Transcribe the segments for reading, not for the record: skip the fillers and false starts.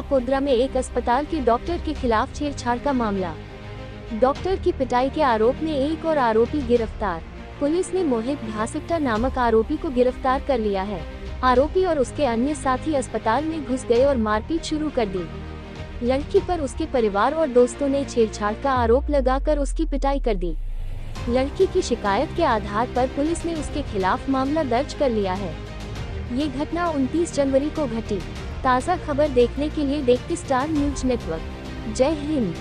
कापोद्रा में एक अस्पताल के डॉक्टर के खिलाफ छेड़छाड़ का मामला। डॉक्टर की पिटाई के आरोप में एक और आरोपी गिरफ्तार। पुलिस ने मोहित भासिट्टा नामक आरोपी को गिरफ्तार कर लिया है। आरोपी और उसके अन्य साथी अस्पताल में घुस गए और मारपीट शुरू कर दी। लड़की पर उसके परिवार और दोस्तों ने छेड़छाड़ का आरोप लगाकर उसकी पिटाई कर दी। लड़की की शिकायत के आधार पर पुलिस ने उसके खिलाफ मामला दर्ज कर लिया है। ये घटना 29 जनवरी को घटी। ताज़ा खबर देखने के लिए देखते स्टार न्यूज नेटवर्क। जय हिंद।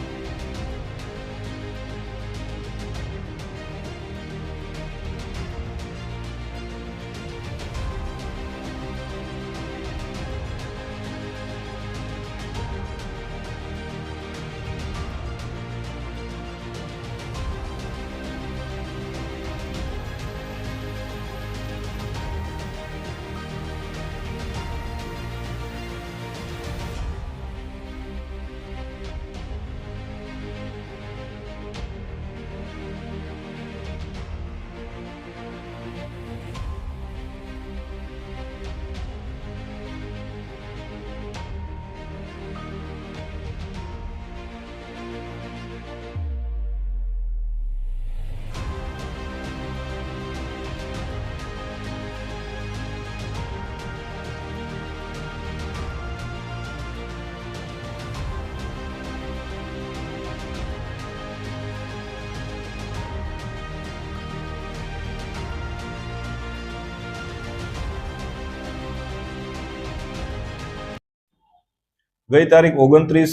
ગઈ તારીખ 29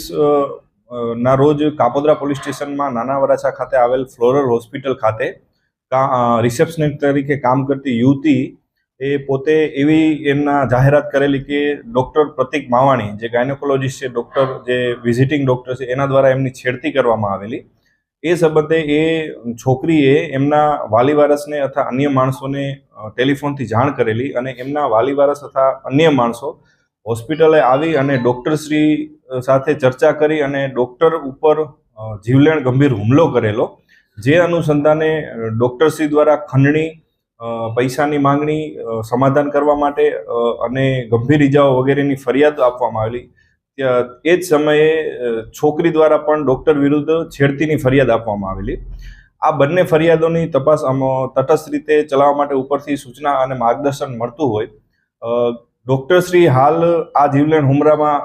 ના રોજ કાપોદ્રા પોલીસ સ્ટેશનમાં નાના વરાછા ખાતે આવેલ ફ્લોરલ હોસ્પિટલ ખાતે રિસેપ્શનિસ્ટ તરીકે કામ કરતી યુવતી એ પોતે એવી એમના જાહેરાત કરેલી કે ડૉક્ટર પ્રતિક માવાણી જે ગાયનેકોલોજીસ્ટ છે, ડૉક્ટર જે વિઝિટિંગ ડૉક્ટર છે, એના દ્વારા એમની છેડતી કરવામાં આવેલી। એ સંબંધે એ છોકરીએ એમના વાલીવારસને અથવા અન્ય માણસોને ટેલિફોનથી જાણ કરેલી અને એમના વાલીવારસ તથા અન્ય માણસો હોસ્પિટલે આવી અને ડૉક્ટરશ્રી સાથે ચર્ચા કરી અને ડૉક્ટર ઉપર જીવલેણ ગંભીર હુમલો કરેલો। જે અનુસંધાને ડૉક્ટરશ્રી દ્વારા ખંડણી, પૈસાની માંગણી, સમાધાન કરવા માટે અને ગંભીર ઇજાઓ વગેરેની ફરિયાદ આપવામાં આવેલી। એ જ સમયે છોકરી દ્વારા પણ ડૉક્ટર વિરુદ્ધ છેડતીની ફરિયાદ આપવામાં આવેલી। આ બંને ફરિયાદોની તપાસ તટસ્થ રીતે ચલાવવા માટે ઉપરથી સૂચના અને માર્ગદર્શન મળતું હોય ડૉક્ટરશ્રી હાલ આ જીવલેણ હુમલામાં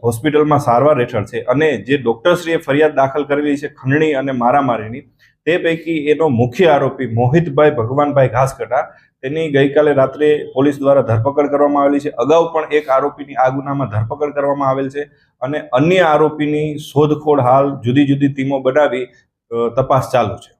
હોસ્પિટલમાં સારવાર હેઠળ છે અને જે ડૉક્ટરશ્રીએ ફરિયાદ દાખલ કરેલી છે ખંડણી અને મારામારીની, તે પૈકી એનો મુખ્ય આરોપી મોહિતભાઈ ભગવાનભાઈ ઘાસકટા તેની ગઈકાલે રાત્રે પોલીસ દ્વારા ધરપકડ કરવામાં આવેલી છે। અગાઉ પણ એક આરોપીની આ ગુનામાં ધરપકડ કરવામાં આવેલ છે અને અન્ય આરોપીની શોધખોળ હાલ જુદી જુદી ટીમો બનાવી તપાસ ચાલુ છે।